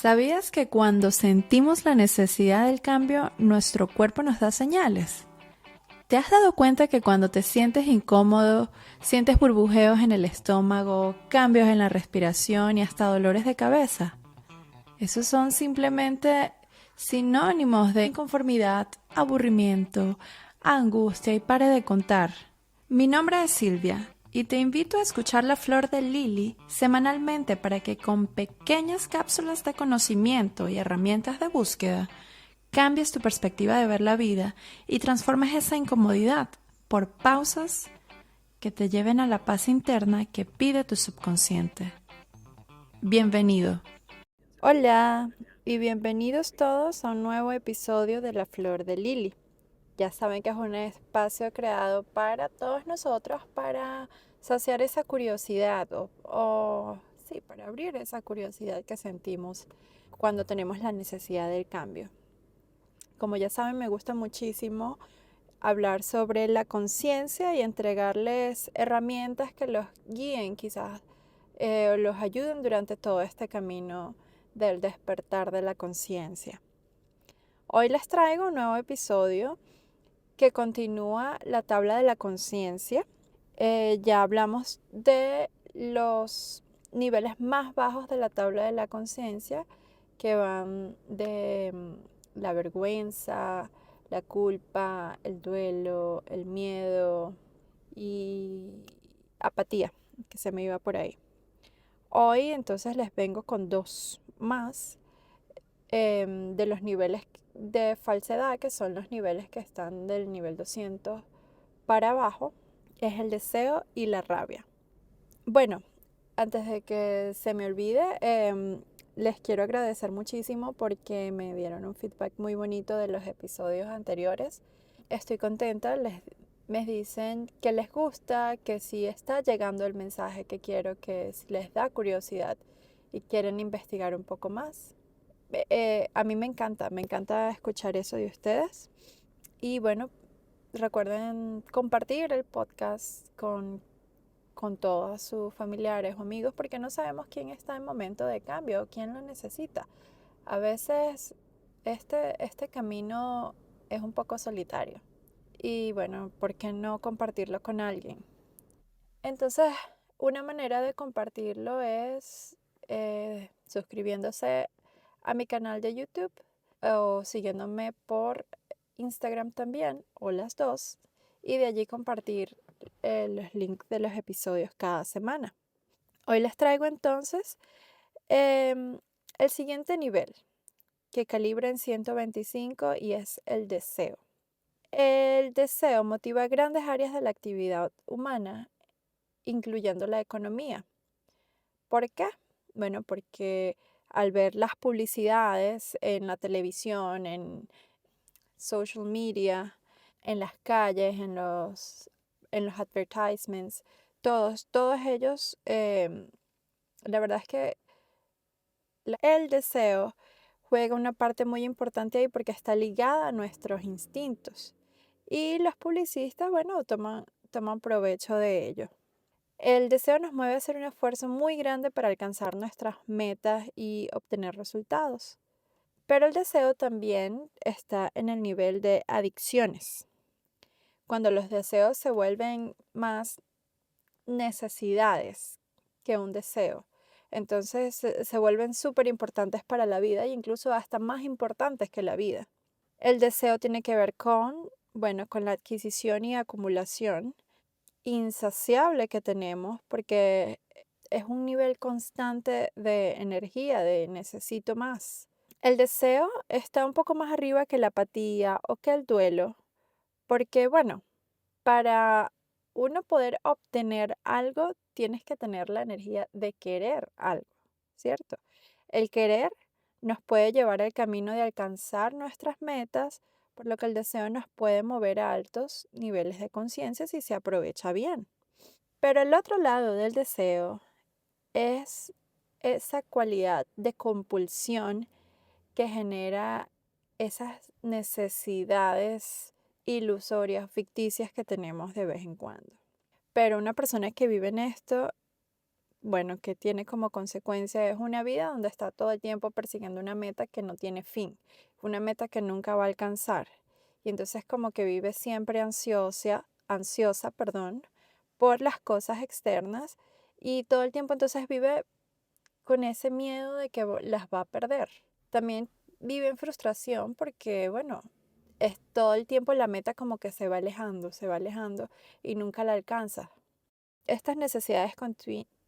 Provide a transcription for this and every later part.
¿Sabías que cuando sentimos la necesidad del cambio, nuestro cuerpo nos da señales? ¿Te has dado cuenta que cuando te sientes incómodo, sientes burbujeos en el estómago, cambios en la respiración y hasta dolores de cabeza? Esos son simplemente sinónimos de inconformidad, aburrimiento, angustia y pare de contar. Mi nombre es Silvia y te invito a escuchar La Flor de Lili semanalmente para que con pequeñas cápsulas de conocimiento y herramientas de búsqueda cambies tu perspectiva de ver la vida y transformes esa incomodidad por pausas que te lleven a la paz interna que pide tu subconsciente. Bienvenido. Hola y bienvenidos todos a un nuevo episodio de La Flor de Lili. Ya saben que es un espacio creado para todos nosotros para saciar esa curiosidad sí, para abrir esa curiosidad que sentimos cuando tenemos la necesidad del cambio. Como ya saben, me gusta muchísimo hablar sobre la conciencia y entregarles herramientas que los guíen, quizás los ayuden durante todo este camino del despertar de la conciencia. Hoy les traigo un nuevo episodio que continúa la tabla de la conciencia. Ya hablamos de los niveles más bajos de la tabla de la conciencia, que van de la vergüenza, la culpa, el duelo, el miedo y apatía, que se me iba por ahí. Hoy entonces les vengo con dos más de los niveles de falsedad, que son los niveles que están del nivel 200 para abajo, es el deseo y la rabia. Bueno, antes de que se me olvide, les quiero agradecer muchísimo porque me dieron un feedback muy bonito de los episodios anteriores. Estoy contenta, me dicen que les gusta, que si está llegando el mensaje que quiero, que si les da curiosidad y quieren investigar un poco más. A mí me encanta escuchar eso de ustedes. Y bueno, recuerden compartir el podcast con todos sus familiares o amigos, porque no sabemos quién está en momento de cambio o quién lo necesita. A veces este camino es un poco solitario. Y bueno, ¿por qué no compartirlo con alguien? Entonces, una manera de compartirlo es suscribiéndose a mi canal de YouTube o siguiéndome por Instagram también, o las dos, y de allí compartir los links de los episodios cada semana. Hoy les traigo entonces em, el siguiente nivel, que calibra en 125 y es el deseo. El deseo motiva grandes áreas de la actividad humana, incluyendo la economía. ¿Por qué? Bueno, porque al ver las publicidades en la televisión, en social media, en las calles, en los advertisements, todos ellos, la verdad es que el deseo juega una parte muy importante ahí porque está ligada a nuestros instintos. Y los publicistas, bueno, toman provecho de ello. El deseo nos mueve a hacer un esfuerzo muy grande para alcanzar nuestras metas y obtener resultados. Pero el deseo también está en el nivel de adicciones. Cuando los deseos se vuelven más necesidades que un deseo, entonces se vuelven súper importantes para la vida e incluso hasta más importantes que la vida. El deseo tiene que ver con la adquisición y acumulación insaciable que tenemos, porque es un nivel constante de energía, de necesito más. El deseo está un poco más arriba que la apatía o que el duelo, porque bueno, para uno poder obtener algo, tienes que tener la energía de querer algo, ¿cierto? El querer nos puede llevar al camino de alcanzar nuestras metas, por lo que el deseo nos puede mover a altos niveles de conciencia si se aprovecha bien. Pero el otro lado del deseo es esa cualidad de compulsión que genera esas necesidades ilusorias, ficticias que tenemos de vez en cuando. Pero una persona que vive en esto bueno, que tiene como consecuencia es una vida donde está todo el tiempo persiguiendo una meta que no tiene fin, una meta que nunca va a alcanzar. Y entonces como que vive siempre ansiosa, perdón, por las cosas externas y todo el tiempo entonces vive con ese miedo de que las va a perder. También vive en frustración porque, bueno, es todo el tiempo la meta como que se va alejando y nunca la alcanza. Estas necesidades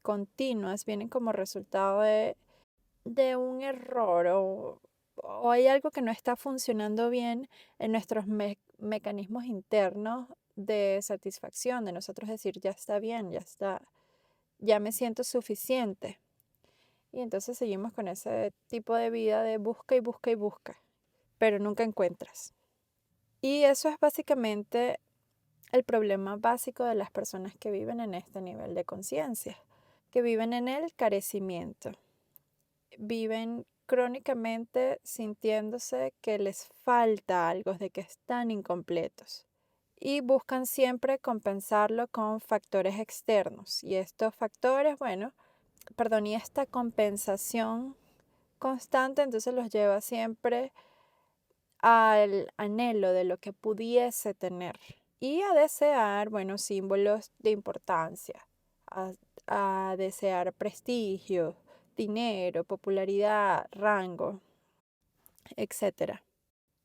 continuas vienen como resultado de un error o hay algo que no está funcionando bien en nuestros mecanismos internos de satisfacción, de nosotros decir, ya está bien, ya está, ya me siento suficiente. Y entonces seguimos con ese tipo de vida de busca y busca y busca, pero nunca encuentras. Y eso es básicamente el problema básico de las personas que viven en este nivel de conciencia, que viven en el carecimiento, viven crónicamente sintiéndose que les falta algo, de que están incompletos y buscan siempre compensarlo con factores externos. Y estos factores, bueno, perdón, y esta compensación constante entonces los lleva siempre al anhelo de lo que pudiese tener y a desear, bueno, símbolos de importancia, a, a desear prestigio, dinero, popularidad, rango, etcétera.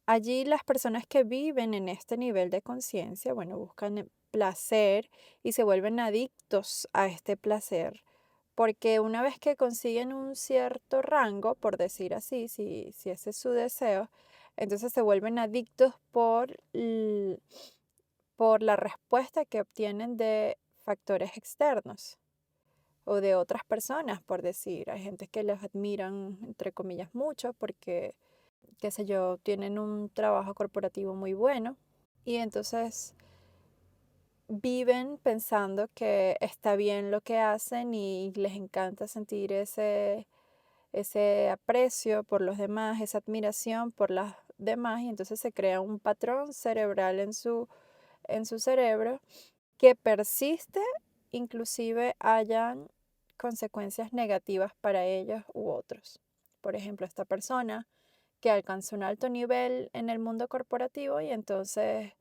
Allí las personas que viven en este nivel de conciencia, bueno, buscan placer y se vuelven adictos a este placer, porque una vez que consiguen un cierto rango, por decir así, si ese es su deseo, entonces se vuelven adictos por la respuesta que obtienen de factores externos o de otras personas, por decir. Hay gente que los admiran, entre comillas, mucho porque qué sé yo, tienen un trabajo corporativo muy bueno y entonces viven pensando que está bien lo que hacen y les encanta sentir ese aprecio por los demás, esa admiración por las demás y entonces se crea un patrón cerebral en su cerebro que persiste, inclusive hayan consecuencias negativas para ellos u otros. Por ejemplo, esta persona que alcanzó un alto nivel en el mundo corporativo y entonces,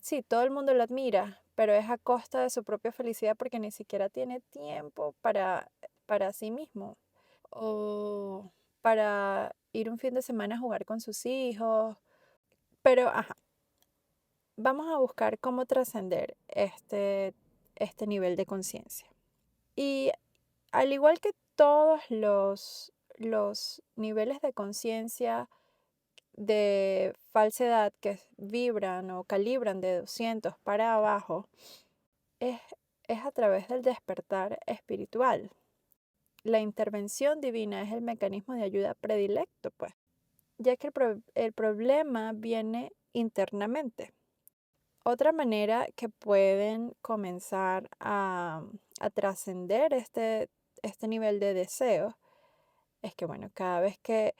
sí, todo el mundo lo admira, pero es a costa de su propia felicidad porque ni siquiera tiene tiempo para sí mismo o para ir un fin de semana a jugar con sus hijos. Pero, ajá, vamos a buscar cómo trascender este nivel de conciencia. Y al igual que todos los niveles de conciencia de falsedad que vibran o calibran de 200 para abajo, es, es a través del despertar espiritual. La intervención divina es el mecanismo de ayuda predilecto, pues, ya que el problema viene internamente. Otra manera que pueden comenzar a trascender este nivel de deseo es que, bueno, cada vez que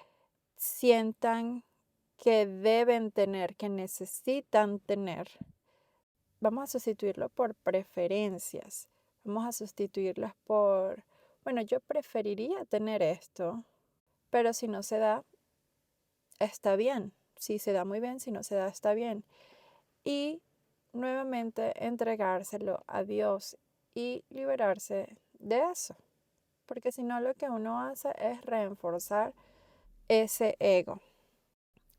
sientan que deben tener, que necesitan tener, vamos a sustituirlo por preferencias. Vamos a sustituirlas por, bueno, yo preferiría tener esto, pero si no se da, está bien. Si se da muy bien, si no se da, está bien. Y nuevamente entregárselo a Dios y liberarse de eso. Porque si no, lo que uno hace es reforzar ese ego.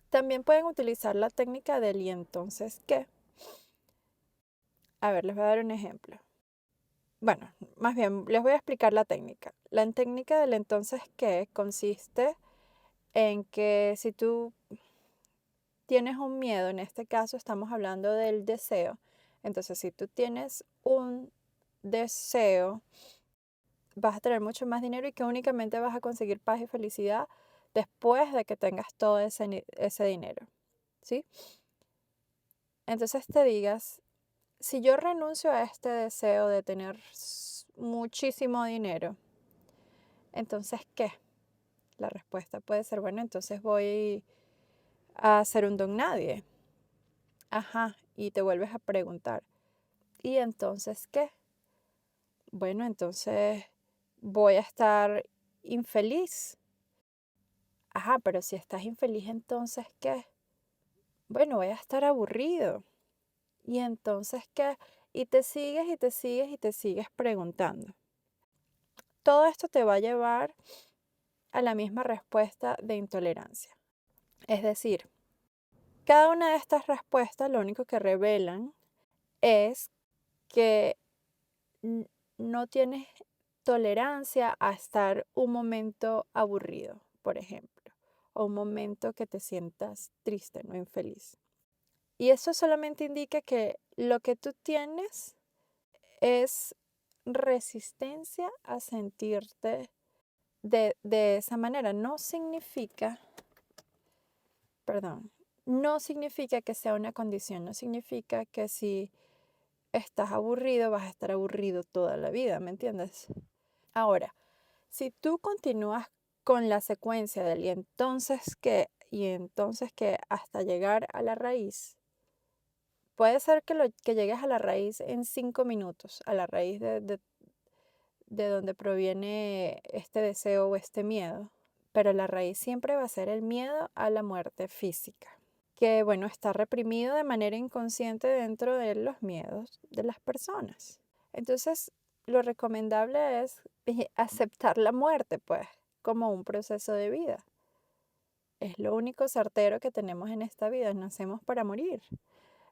También pueden utilizar la técnica del y entonces qué. A ver, les voy a dar un ejemplo. Bueno, más bien, les voy a explicar la técnica. La técnica del entonces qué consiste en que si tú tienes un miedo, en este caso estamos hablando del deseo, entonces si tú tienes un deseo, vas a tener mucho más dinero y que únicamente vas a conseguir paz y felicidad después de que tengas todo ese dinero, ¿sí? Entonces te digas, si yo renuncio a este deseo de tener muchísimo dinero, entonces, ¿qué? La respuesta puede ser, bueno, entonces voy a ser un don nadie. Ajá, y te vuelves a preguntar, ¿y entonces qué? Bueno, entonces voy a estar infeliz. Ajá, pero si estás infeliz, entonces ¿qué? Bueno, voy a estar aburrido. Y entonces ¿qué? Y te sigues y te sigues y te sigues preguntando. Todo esto te va a llevar a la misma respuesta de intolerancia. Es decir, cada una de estas respuestas lo único que revelan es que no tienes tolerancia a estar un momento aburrido, por ejemplo, o un momento que te sientas triste, no infeliz. Y eso solamente indica que lo que tú tienes es resistencia a sentirte de esa manera. No significa que sea una condición, no significa que si estás aburrido vas a estar aburrido toda la vida, ¿me entiendes? Ahora, si tú continúas con la secuencia del y entonces que hasta llegar a la raíz, puede ser que llegues a la raíz en 5 minutos, a la raíz de donde proviene este deseo o este miedo, pero la raíz siempre va a ser el miedo a la muerte física, que bueno, está reprimido de manera inconsciente dentro de los miedos de las personas. Entonces, lo recomendable es aceptar la muerte, pues, como un proceso de vida. Es lo único certero que tenemos en esta vida, nacemos para morir.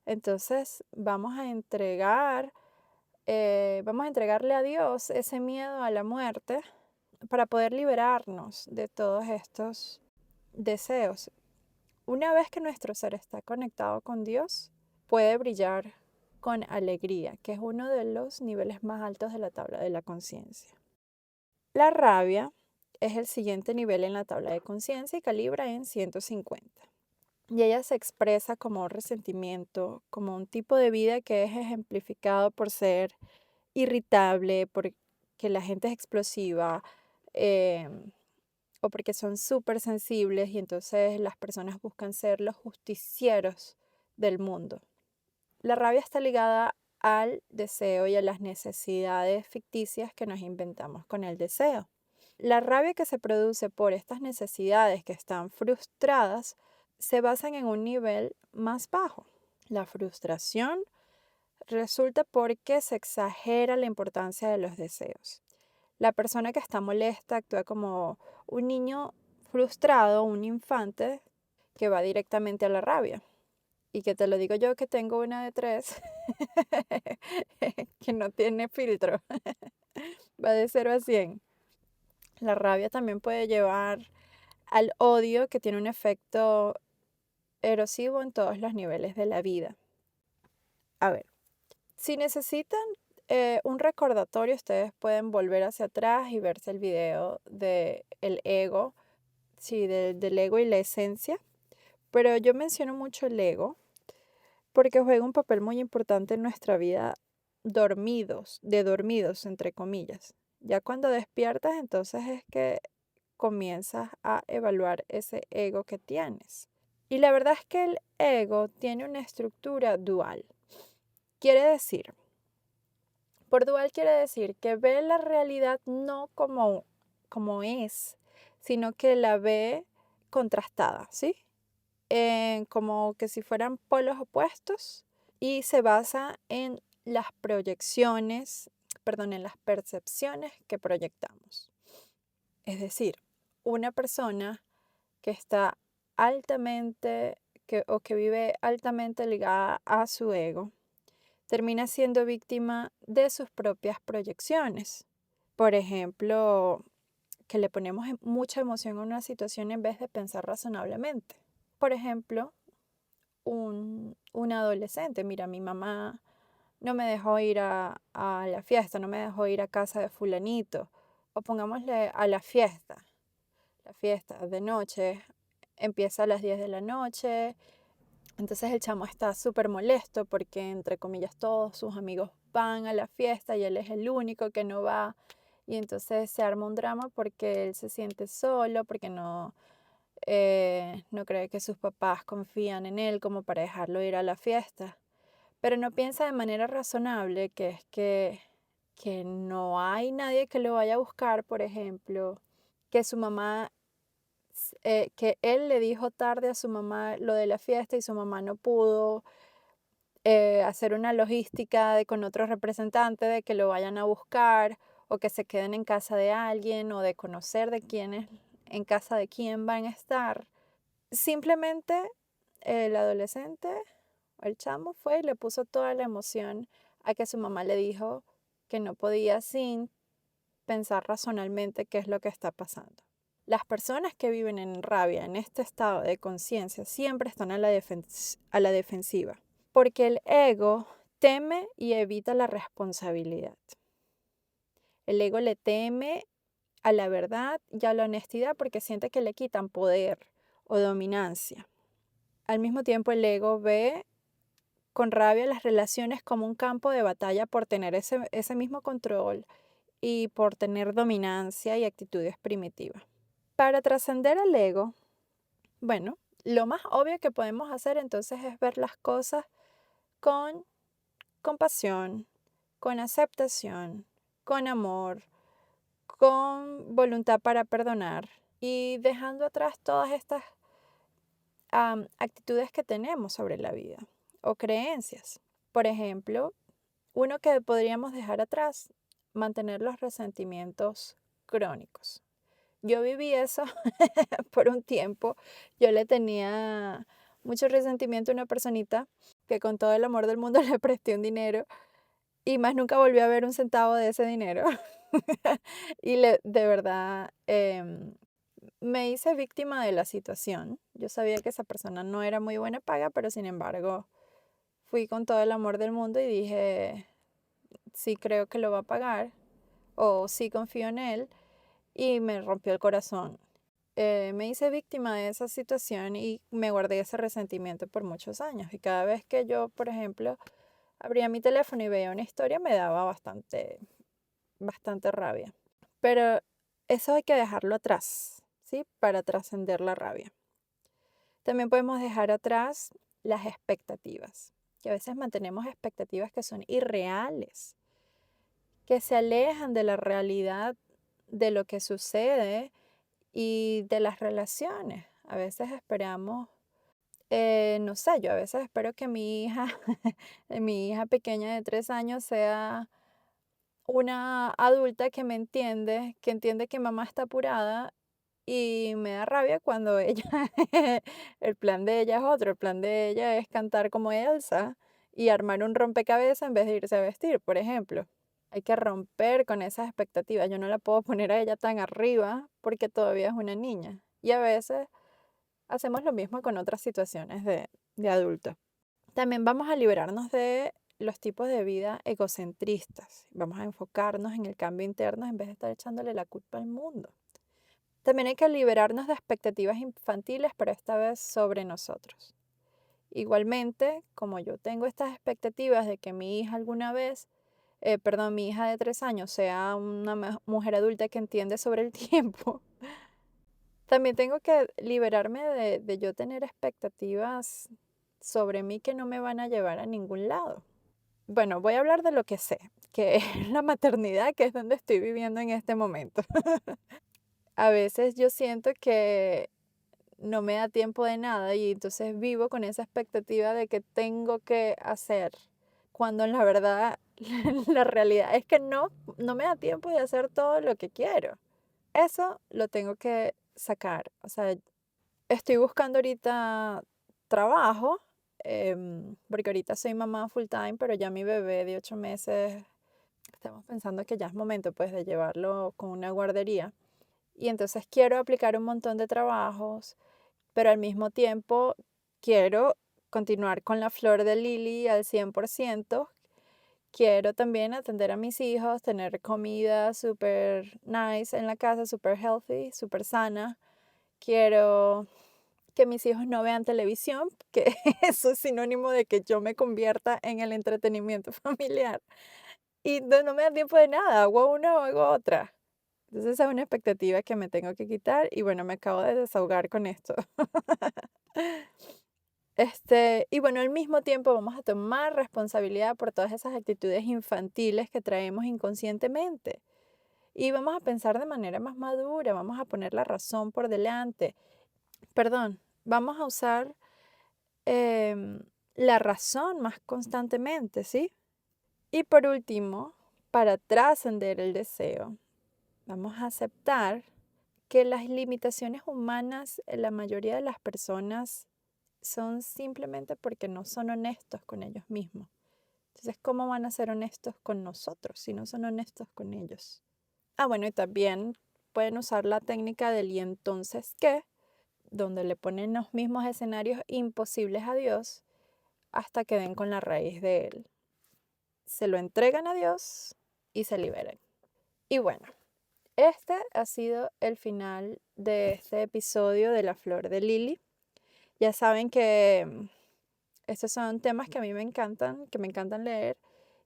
Entonces, vamos a entregarle a Dios ese miedo a la muerte para poder liberarnos de todos estos deseos. Una vez que nuestro ser está conectado con Dios, puede brillar con alegría, que es uno de los niveles más altos de la tabla de la conciencia. La rabia es el siguiente nivel en la tabla de conciencia y calibra en 150. Y ella se expresa como resentimiento, como un tipo de vida que es ejemplificado por ser irritable, porque la gente es explosiva, o porque son súper sensibles y entonces las personas buscan ser los justicieros del mundo. La rabia está ligada al deseo y a las necesidades ficticias que nos inventamos con el deseo. La rabia que se produce por estas necesidades que están frustradas se basan en un nivel más bajo. La frustración resulta porque se exagera la importancia de los deseos. La persona que está molesta actúa como un niño frustrado, un infante que va directamente a la rabia. Y que te lo digo yo que tengo una de 3 que no tiene filtro. Va de 0 a 100. La rabia también puede llevar al odio, que tiene un efecto erosivo en todos los niveles de la vida. A ver, si necesitan un recordatorio, ustedes pueden volver hacia atrás y verse el video del ego, sí, del ego y la esencia. Pero yo menciono mucho el ego porque juega un papel muy importante en nuestra vida dormidos, entre comillas. Ya cuando despiertas, entonces es que comienzas a evaluar ese ego que tienes. Y la verdad es que el ego tiene una estructura dual. Por dual quiere decir que ve la realidad no como es, sino que la ve contrastada, ¿sí? Como que si fueran polos opuestos y se basa en las en las percepciones que proyectamos. Es decir, una persona que está o que vive altamente ligada a su ego, termina siendo víctima de sus propias proyecciones. Por ejemplo, que le ponemos mucha emoción a una situación en vez de pensar razonablemente. Por ejemplo, un adolescente, mira, mi mamá no me dejó ir a la fiesta, no me dejó ir a casa de fulanito. O pongámosle a la fiesta de noche, empieza a las 10 de la noche, entonces el chamo está súper molesto porque, entre comillas, todos sus amigos van a la fiesta y él es el único que no va. Y entonces se arma un drama porque él se siente solo, porque no cree que sus papás confían en él como para dejarlo ir a la fiesta. Pero no piensa de manera razonable que es que que no hay nadie que lo vaya a buscar, por ejemplo, que su mamá, que él le dijo tarde a su mamá lo de la fiesta y su mamá no pudo hacer una logística con otro representante de que lo vayan a buscar o que se queden en casa de alguien o de conocer de quiénes en casa de quién van a estar. Simplemente el adolescente o el chamo fue y le puso toda la emoción a que su mamá le dijo que no podía sin pensar racionalmente qué es lo que está pasando. Las personas que viven en rabia, en este estado de conciencia, siempre están a la defensiva, porque el ego teme y evita la responsabilidad. El ego le teme a la verdad y a la honestidad porque siente que le quitan poder o dominancia. Al mismo tiempo, el ego ve con rabia las relaciones como un campo de batalla por tener ese mismo control y por tener dominancia y actitudes primitivas. Para trascender al ego, bueno, lo más obvio que podemos hacer entonces es ver las cosas con compasión, con aceptación, con amor, con voluntad para perdonar y dejando atrás todas estas actitudes que tenemos sobre la vida o creencias. Por ejemplo, uno que podríamos dejar atrás, mantener los resentimientos crónicos. Yo viví eso por un tiempo. Yo le tenía mucho resentimiento a una personita que con todo el amor del mundo le presté un dinero y más nunca volví a ver un centavo de ese dinero. Y de verdad me hice víctima de la situación. Yo sabía que esa persona no era muy buena paga, pero sin embargo fui con todo el amor del mundo y dije, sí creo que lo va a pagar o sí confío en él y me rompió el corazón. Me hice víctima de esa situación y me guardé ese resentimiento por muchos años. Y cada vez que yo, por ejemplo, abría mi teléfono y veía una historia, me daba bastante rabia. Pero eso hay que dejarlo atrás, ¿sí? Para trascender la rabia. También podemos dejar atrás las expectativas, que a veces mantenemos expectativas que son irreales, que se alejan de la realidad de lo que sucede y de las relaciones. A veces esperamos, no sé, yo a veces espero que mi hija, mi hija pequeña de 3 años sea una adulta que me entiende, que entiende que mamá está apurada y me da rabia cuando ella, el plan de ella es otro, el plan de ella es cantar como Elsa y armar un rompecabezas en vez de irse a vestir, por ejemplo. Hay que romper con esas expectativas. Yo no la puedo poner a ella tan arriba porque todavía es una niña. Y a veces hacemos lo mismo con otras situaciones de adulto. También vamos a liberarnos de los tipos de vida egocentristas. Vamos a enfocarnos en el cambio interno en vez de estar echándole la culpa al mundo. También hay que liberarnos de expectativas infantiles, pero esta vez sobre nosotros. Igualmente, como yo tengo estas expectativas de que mi hija alguna vez, mi hija de 3 años sea una mujer adulta que entiende sobre el tiempo, también tengo que liberarme de yo tener expectativas sobre mí que no me van a llevar a ningún lado. Bueno, voy a hablar de lo que sé, que es la maternidad, que es donde estoy viviendo en este momento. A veces yo siento que no me da tiempo de nada y entonces vivo con esa expectativa de que tengo que hacer, cuando en la verdad la realidad es que no me da tiempo de hacer todo lo que quiero. Eso lo tengo que sacar. O sea, estoy buscando ahorita trabajo, porque ahorita soy mamá full time, pero ya mi bebé de 8 meses, estamos pensando que ya es momento pues de llevarlo con una guardería. Y entonces quiero aplicar un montón de trabajos, pero al mismo tiempo quiero continuar con la flor de Lily al 100%. Quiero también atender a mis hijos, tener comida súper nice en la casa, súper healthy, súper sana. Quiero que mis hijos no vean televisión, que eso es sinónimo de que yo me convierta en el entretenimiento familiar. Y no me da tiempo de nada, hago una o hago otra. Entonces esa es una expectativa que me tengo que quitar y bueno, me acabo de desahogar con esto. Y bueno, al mismo tiempo vamos a tomar responsabilidad por todas esas actitudes infantiles que traemos inconscientemente. Y vamos a pensar de manera más madura, vamos a poner la razón por delante. Perdón, vamos a usar la razón más constantemente, ¿sí? Y por último, para trascender el deseo, vamos a aceptar que las limitaciones humanas en la mayoría de las personas son simplemente porque no son honestos con ellos mismos. Entonces, ¿cómo van a ser honestos con nosotros si no son honestos con ellos? Bueno, y también pueden usar la técnica del ¿y entonces qué?, donde le ponen los mismos escenarios imposibles a Dios hasta que den con la raíz de él. Se lo entregan a Dios y se liberan. Y bueno, este ha sido el final de este episodio de La Flor de Lili. Ya saben que estos son temas que a mí me encantan, que me encantan leer.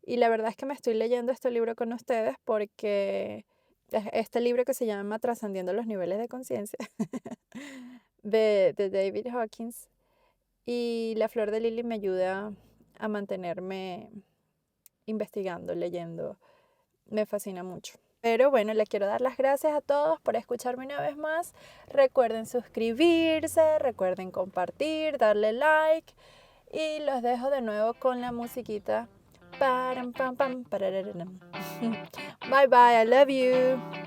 Y la verdad es que me estoy leyendo este libro con ustedes porque es este libro que se llama Trascendiendo los niveles de conciencia de David Hawkins. Y La Flor de Lili me ayuda a mantenerme investigando, leyendo. Me fascina mucho. Pero bueno, les quiero dar las gracias a todos por escucharme una vez más. Recuerden suscribirse, recuerden compartir, darle like. Y los dejo de nuevo con la musiquita. Param, pam, pam, parararam. Bye bye, I love you.